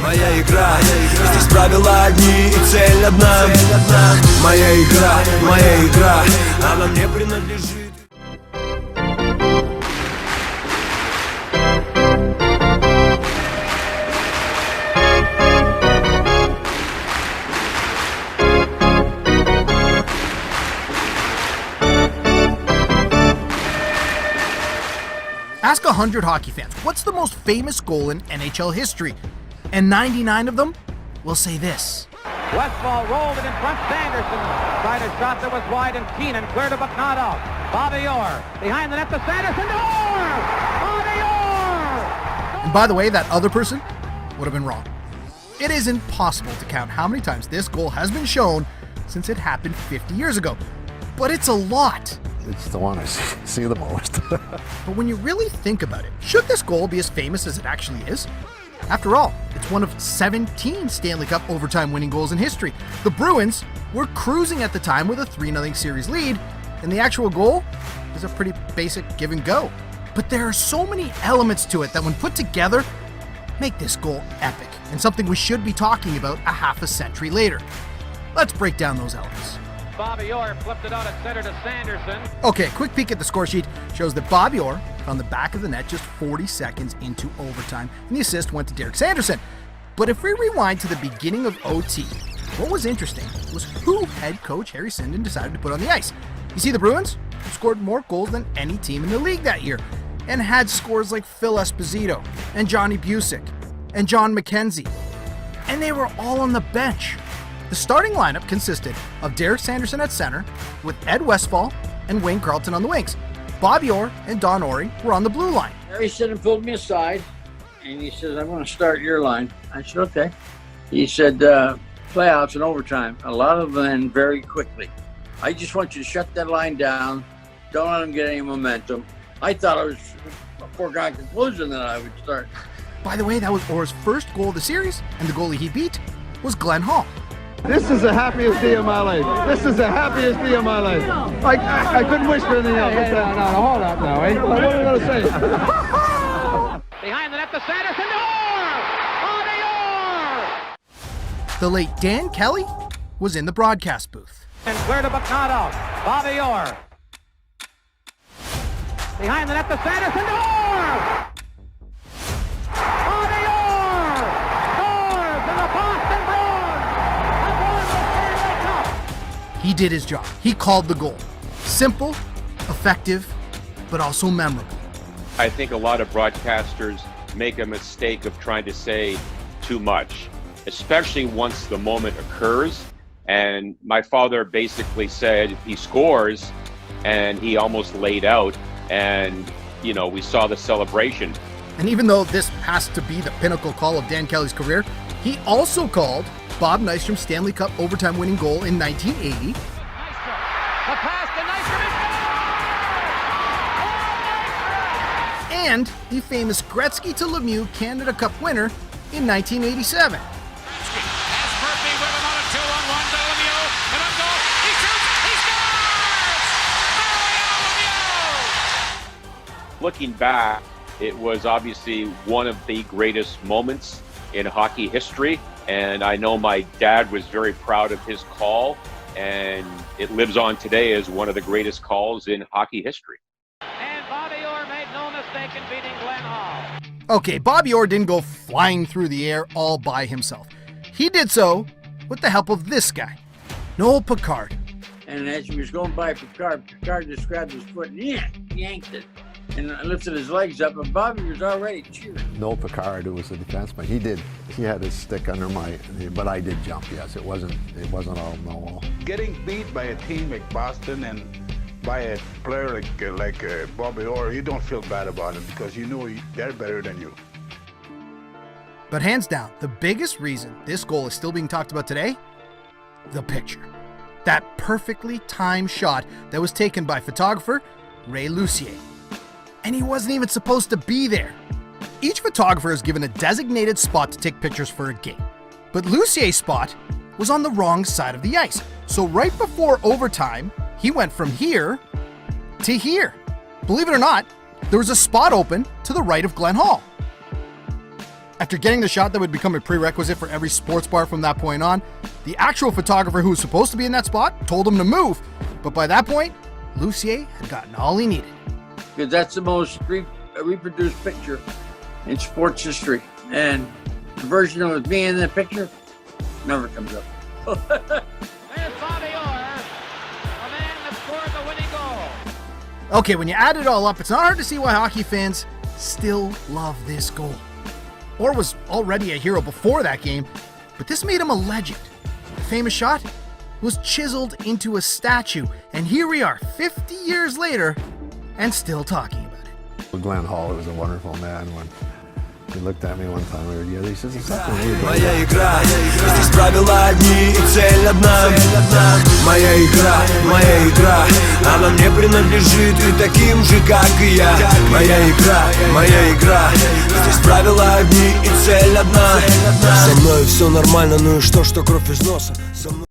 Моя игра, здесь правила одни и цель одна. Моя игра, она мне принадлежит. Ask 100 hockey fans, what's the most famous goal in NHL history? And 99 of them will say this. Westfall rolled it in front. Sanderson tried a shot that was wide, and Keenan cleared it, but not out. Bobby Orr behind the net to Sanderson. Orr! Bobby Orr! And by the way, that other person would have been wrong. It is impossible to count how many times this goal has been shown since it happened 50 years ago. But it's a lot. It's the one I see the most. But when you really think about it, should this goal be as famous as it actually is? After all, it's one of 17 Stanley Cup overtime winning goals in history. The Bruins were cruising at the time with a 3-0 series lead, and the actual goal is a pretty basic give and go. But there are so many elements to it that when put together, make this goal epic, and something we should be talking about a half a century later. Let's break down those elements. Bobby Orr flipped it out at center to Sanderson. Okay, quick peek at the score sheet shows that Bobby Orr found the back of the net just 40 seconds into overtime, and the assist went to Derek Sanderson. But if we rewind to the beginning of OT, what was interesting was who head coach Harry Sinden decided to put on the ice. You see, the Bruins scored more goals than any team in the league that year, and had scores like Phil Esposito, and Johnny Busick, and John McKenzie. And they were all on the bench. The starting lineup consisted of Derek Sanderson at center, with Ed Westfall and Wayne Carlton on the wings. Bobby Orr and Don Orey were on the blue line. Harry said and pulled me aside, and he says, "I want to start your line." I said, "Okay." He said, "Playoffs and overtime, a lot of them end very quickly. I just want you to shut that line down. Don't let them get any momentum." I thought it was a foregone conclusion that I would start. By the way, that was Orr's first goal of the series, and the goalie he beat was Glenn Hall. This is the happiest day of my life. This is the happiest day of my life. I couldn't wish for anything else. No, hold up now, eh? What are we going to say? Behind the net to Sanderson. Orr! Bobby Orr! The late Dan Kelly was in the broadcast booth. And cleared it, but not out. Bobby Orr. Behind the net to Sanderson. Orr! Bobby Orr! Scores in the Boston Bruins! Have won the Stanley Cup! He did his job. He called the goal. Simple, effective, but also memorable. I think a lot of broadcasters make a mistake of trying to say too much, especially once the moment occurs. And my father basically said he scores, and he almost laid out, and we saw the celebration. And even though this has to be the pinnacle call of Dan Kelly's career, he also called Bob Nystrom's Stanley Cup overtime winning goal in 1980. Nystrom. The pass to Nystrom. And the famous Gretzky to Lemieux Canada Cup winner in 1987. Looking back, it was obviously one of the greatest moments in hockey history, and I know my dad was very proud of his call, and it lives on today as one of the greatest calls in hockey history. And Bobby Orr made no mistake in beating Glenn Hall. Okay, Bobby Orr didn't go flying through the air all by himself. He did so with the help of this guy, Noel Picard. And as he was going by Picard just grabbed his foot and yanked it. And lifted his legs up, and Bobby was already cheering. Noel Picard, who was the defenseman, he had his stick under but I did jump, yes. It wasn't all Noel. Getting beat by a team like Boston and by a player like Bobby Orr, you don't feel bad about it because you know they're better than you. But hands down, the biggest reason this goal is still being talked about today, the picture. That perfectly timed shot that was taken by photographer Ray Lucier. And he wasn't even supposed to be there. Each photographer is given a designated spot to take pictures for a game. But Lucier's spot was on the wrong side of the ice. So right before overtime, he went from here to here. Believe it or not, there was a spot open to the right of Glenn Hall. After getting the shot that would become a prerequisite for every sports bar from that point on, the actual photographer who was supposed to be in that spot told him to move. But by that point, Lucier had gotten all he needed. Because that's the most reproduced picture in sports history. And the version of me in the picture never comes up. There's Bobby Orr, the man that scored the winning goal. Okay, when you add it all up, it's not hard to see why hockey fans still love this goal. Orr was already a hero before that game, but this made him a legend. The famous shot was chiseled into a statue, and here we are 50 years later and still talking about it. Glenn Hall was a wonderful man. When he looked at me one time, we were together, he says, "There's something weird about Моя that." игра, здесь правила одни и цель одна. Моя игра, она мне принадлежит и таким же, как и я. Моя игра, здесь правила одни и цель одна. Со мной все нормально, ну и что кровь из носа? Со мной...